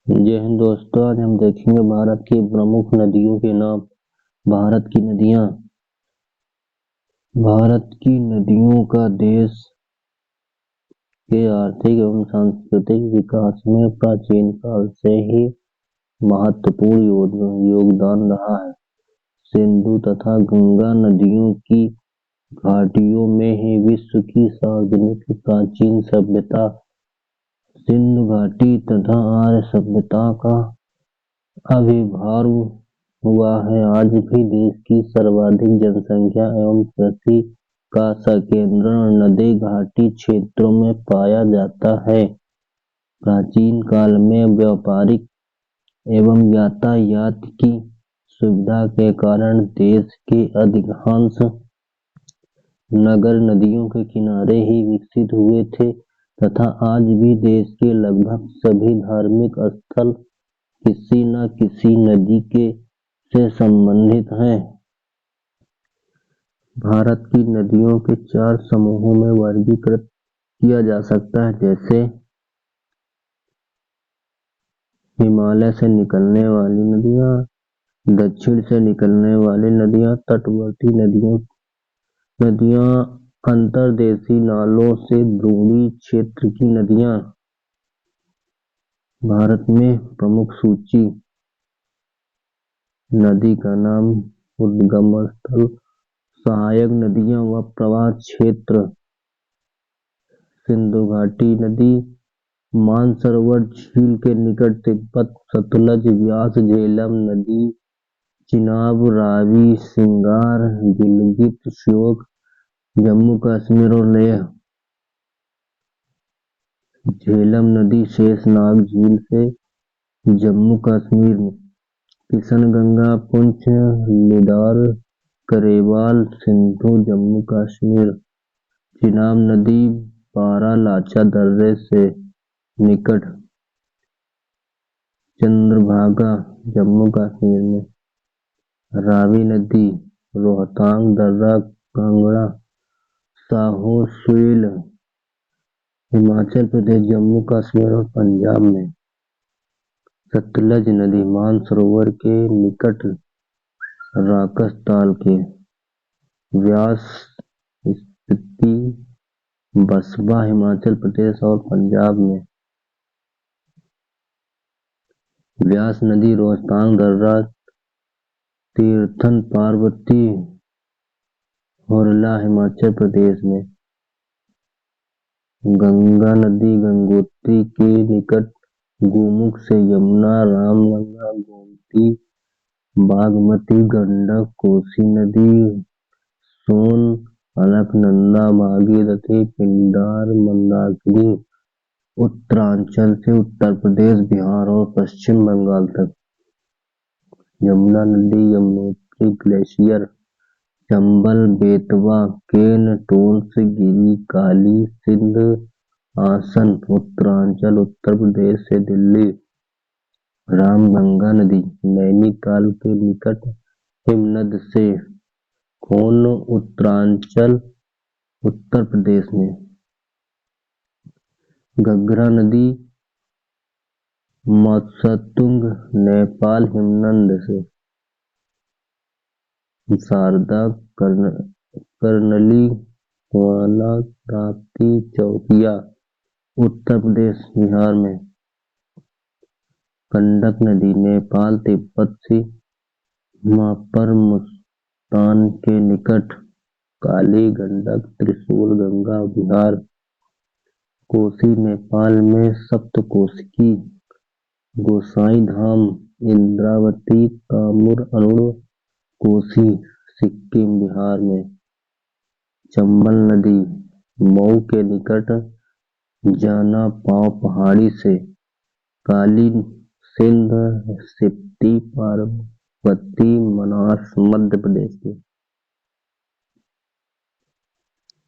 जय हिंद दोस्तों। आज हम देखेंगे भारत की प्रमुख नदियों के नाम। भारत की नदियां। भारत की नदियों का देश के आर्थिक एवं सांस्कृतिक विकास में प्राचीन काल से ही महत्वपूर्ण योगदान रहा है। सिंधु तथा गंगा नदियों की घाटियों में ही विश्व की सार्वजनिक प्राचीन सभ्यता सिंधु घाटी तथा आर्य सभ्यता का आविर्भाव हुआ है। आज भी देश की सर्वाधिक जनसंख्या एवं कृषि का संकेंद्रण नदी घाटी क्षेत्रों में पाया जाता है। प्राचीन काल में व्यापारिक एवं यातायात की सुविधा के कारण देश के अधिकांश नगर नदियों के किनारे ही विकसित हुए थे तथा आज भी देश के लगभग सभी धार्मिक स्थल किसी न किसी नदी से संबंधित हैं। भारत की नदियों के 4 समूहों में वर्गीकृत किया जा सकता है, जैसे हिमालय से निकलने वाली नदियां, दक्षिण से निकलने वाली नदियां, तटवर्ती नदियां, अंतर्देशीय नालों से द्रोणी क्षेत्र की नदियां। भारत में प्रमुख सूची। नदी का नाम, उद्गम स्थल, सहायक नदियां व प्रवाह क्षेत्र। सिंधु घाटी नदी मानसरोवर झील के निकट तिब्बत, सतलज, व्यास, झेलम नदी चिनाब, रावी, सिंगार, गिलगित, श्योक, जम्मू कश्मीर और लेह। झेलम नदी शेषनाग झील से जम्मू कश्मीर में, किशनगंगा, पुंछ, लिडार, करेवाल, सिंधु, जम्मू कश्मीर। चिनाब नदी बारालाचा दर्रे से निकट, चंद्रभागा, जम्मू कश्मीर में। रावी नदी रोहतांग दर्रा, कांगड़ा, साहो, सुईल, हिमाचल प्रदेश, जम्मू कश्मीर और पंजाब में। सतलज नदी मानसरोवर के निकट, राकस ताल के व्यास, स्पीति, बसबा, हिमाचल प्रदेश और पंजाब में। व्यास नदी रोहतांग दर्रा, तीर्थन, पार्वती, हुरला, हिमाचल प्रदेश में। गंगा नदी गंगोत्री के निकट, गोमुख से यमुना, रामगंगा, गोमती, बागमती, गंडक, कोसी नदी, सोन, अलकनंदा, भागीरथी, पिंडार, मंदाकिनी, उत्तरांचल से उत्तर प्रदेश, बिहार और पश्चिम बंगाल तक। यमुना नदी यमुनोत्री ग्लेशियर, चंबल, बेतवा, केन, टोंस, गिरी, काली, सिंध, आसन, उत्तरांचल, उत्तर प्रदेश से दिल्ली। रामगंगा नदी नैनीताल के निकट, हिमनद से खोन, उत्तरांचल, उत्तर प्रदेश में। घग्गरा नदी मत्स्यतुंग, नेपाल, हिमनद से। शारदा, कर्नली, कुआला, राप्ती, चौकिया, उत्तर प्रदेश, बिहार में। गंडक नदी नेपाल, तिब्बत से पर मुल्तान के निकट, काली गंडक, त्रिशूल गंगा, बिहार। कोसी नेपाल में, सप्तकोशिकी, गोसाई धाम, इंद्रावती, कामूर, अरुण, कोसी, सिक्किम, बिहार में। चंबल नदी मऊ के निकट, जाना पाव पहाड़ी से, काली, सिंध, सिप्ती, पार्वती, मनास, मध्य प्रदेश के।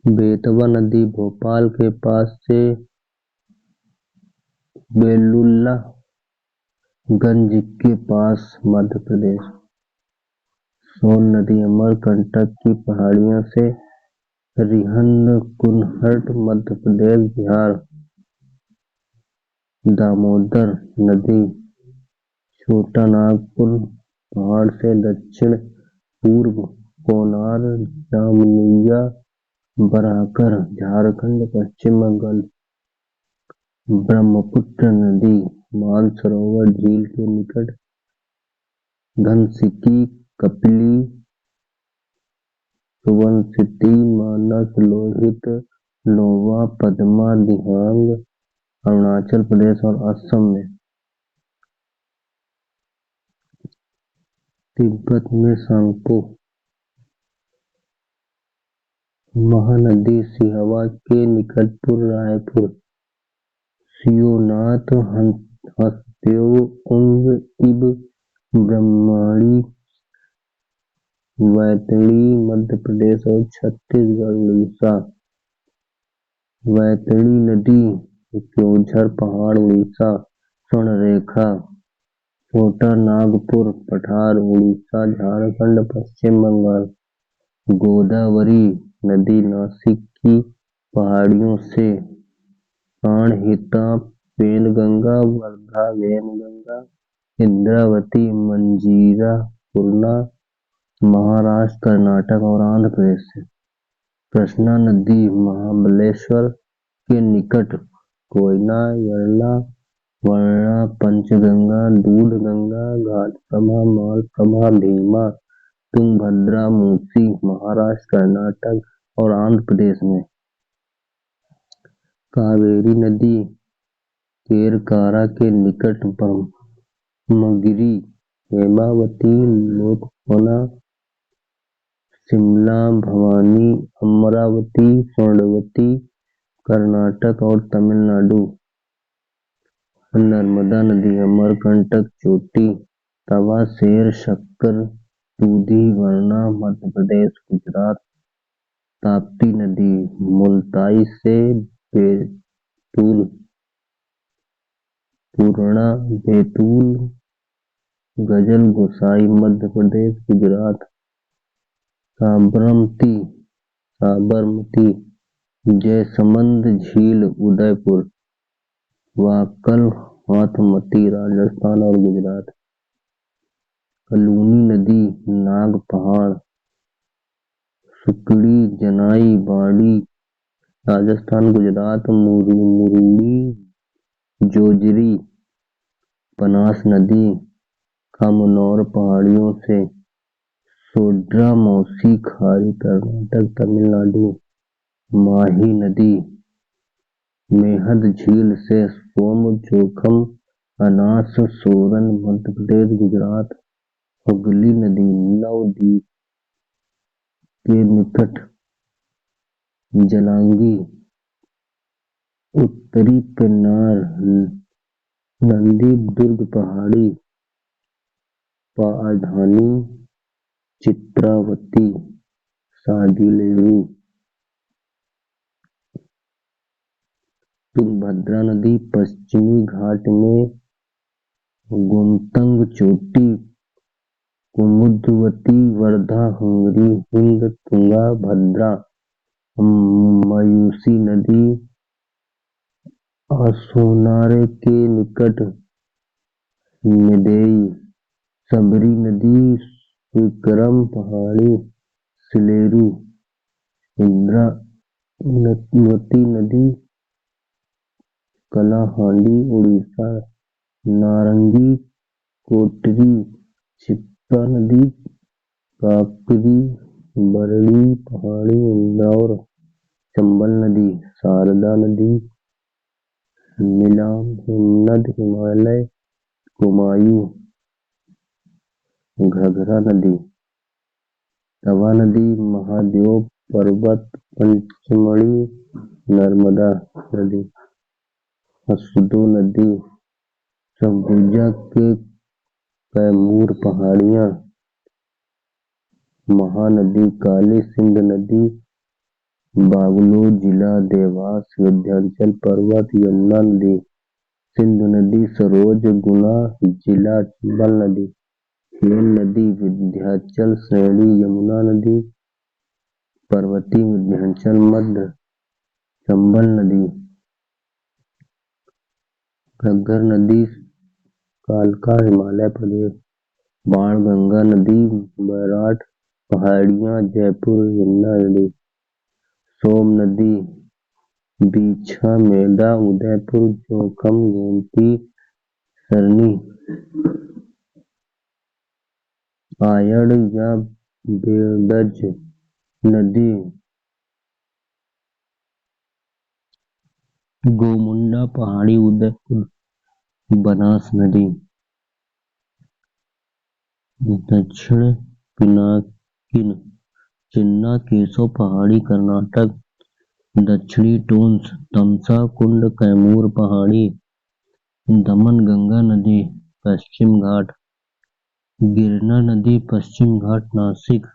बेतवा नदी भोपाल के पास से बेलुल्ला गंज के पास, मध्य प्रदेश। सोन नदी अमरकंटक की पहाड़ियों से रिहंद, कुनहट, मध्य प्रदेश, बिहार। दामोदर नदी छोटा नागपुर पहाड़ से दक्षिण पूर्व कोलार जामुनिया बराकर झारखंड पश्चिम बंगाल। ब्रह्मपुत्र नदी मानसरोवर झील के निकट घनसिकी कपिली सुबनसिटी मानस लोहित लोवा पद्मा दिहांग अरुणाचल प्रदेश और असम में। तिब्बत में सांगपो महानदी सिहवा के निकटपुर रायपुर सियोनाथ हस्तयो उंग इब ब्रह्मणी वैतरणी मध्य प्रदेश और छत्तीसगढ़ उड़ीसा। वैतरणी नदी क्योंझर पहाड़ उड़ीसा। स्वर्णरेखा छोटा नागपुर पठार उड़ीसा झारखंड पश्चिम बंगाल। गोदावरी नदी नासिक की पहाड़ियों से प्राणहिता पेनगंगा वर्धा वैनगंगा इंद्रावती मंजीरा पूर्णा महाराष्ट्र कर्नाटक और आंध्र प्रदेश से। कृष्णा नदी महाबलेश्वर के निकट कोयना यरला वर्णा पंचगंगा दूधगंगा घाटप्रभा मालप्रभा भीमा तुंगभद्रा मूसी महाराष्ट्र कर्नाटक और आंध्र प्रदेश में। कावेरी नदी केरकारा के निकट ब्रह्मगिरी हेमावती लोकपना शिमला भवानी अमरावती स्वर्णवती कर्नाटक और तमिलनाडु। नर्मदा नदी अमरकंटक चोटी तवा शेर शक्कर दूधी वरना मध्य प्रदेश गुजरात। ताप्ती नदी मुल्ताई से बैतूल पूर्णा बैतूल गजल गोसाई मध्य प्रदेश गुजरात। साबरमती जयसमंद झील उदयपुर वाकल हाथमती राजस्थान और गुजरात। कलूनी नदी नाग पहाड़ सुकड़ी जनाई बाड़ी राजस्थान गुजरात। मुरुड़ी जोजरी बनास नदी कमनौर पहाड़ियों से सोड्रा मौसी खारी कर्नाटक तमिलनाडु। माही नदी मेहद झील से सोम जोखम अनास सोरन मध्य प्रदेश गुजरात। हुगली नदी नवद्वीप के निकट जलांगी उत्तरी पेन्नार नंदी दुर्ग पहाड़ी पाधानी चित्रावती सागिलेरू। तुंगभद्रा नदी पश्चिमी घाट में गुंतंग चोटी कुमुदवती वर्धा हुंगरी हिंद तुंगा भद्रा। मयूसी नदी आसोनारे के निकट निदेई। सबरी नदी विक्रम पहाड़ी सिलेरू। इंद्रावती नदी कलाहांडी उड़ीसा। नारंगी कोटरी छिप्पा नदी काकरी बरड़ी पहाड़ी इंदौर। चंबल नदी शारदा नदी नीलाम हिमनद हिमालय कुमायूं। घाघरा नदी तवा नदी महादेव पर्वत पंचमढ़ी नर्मदा नदी। हसदो नदी सरगुजा के कैमूर पहाड़ियाँ। महानदी काली सिंध नदी बागलो जिला देवास विंध्याचल पर्वत। यमुना नदी सिंधु नदी सरोज गुना जिला चंबल नदी। केन नदी विंध्याचल श्रेणी। यमुना नदी पर्वतीय विंध्याचल मध्य। चंबल नदी घग्गर नदी कालका हिमालय प्रदेश, बाणगंगा नदी बैराट पहाड़ियाँ जयपुर, यमुना नदी सोम नदी बीछा मेधा उदयपुर, जोखम गोमती सरनी आयड़ या बेड़ज नदी गोमुंडा पहाड़ी उदयपुर, बनास नदी दक्षिण पिनाकिनी चिन्ना केशव पहाड़ी कर्नाटक, दक्षिणी टोंस तमसा कुंड कैमूर पहाड़ी, दमन गंगा नदी पश्चिम घाट, गिरना नदी पश्चिम घाट नासिक।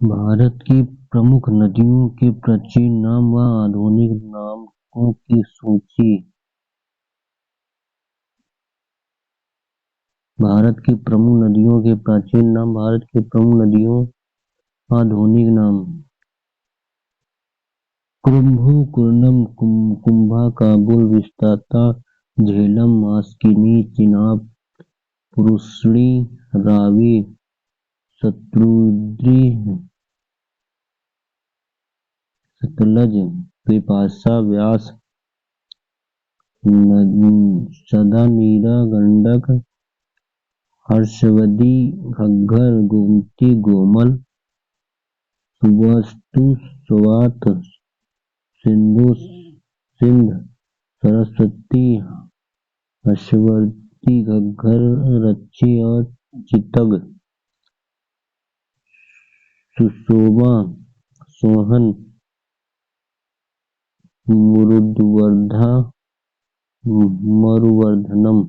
भारत की प्रमुख नदियों के प्राचीन नाम व आधुनिक नामों की सूची। भारत की प्रमुख नदियों के प्राचीन नाम। भारत की प्रमुख नदियों आधुनिक नाम। कुंभू, कुर्नम, कुंभा, काबुल, विस्ताता, झेलम, मास्किनी, चिनाब, पुरुषणी, रावी, शत्रुद्री, सतलज, बिपाशा, व्यास, सदा, नीरा, गंडक, हर्षवती, घग्गर, गोमती, गोमल, सुबस्तु, स्वात, सिंधु, सिंध, सरस्वती, हर्षवती, घग्गर, रच्ची और चितग, सुशोभा, सोहन, मरुवर्धा, मरुवर्धनम।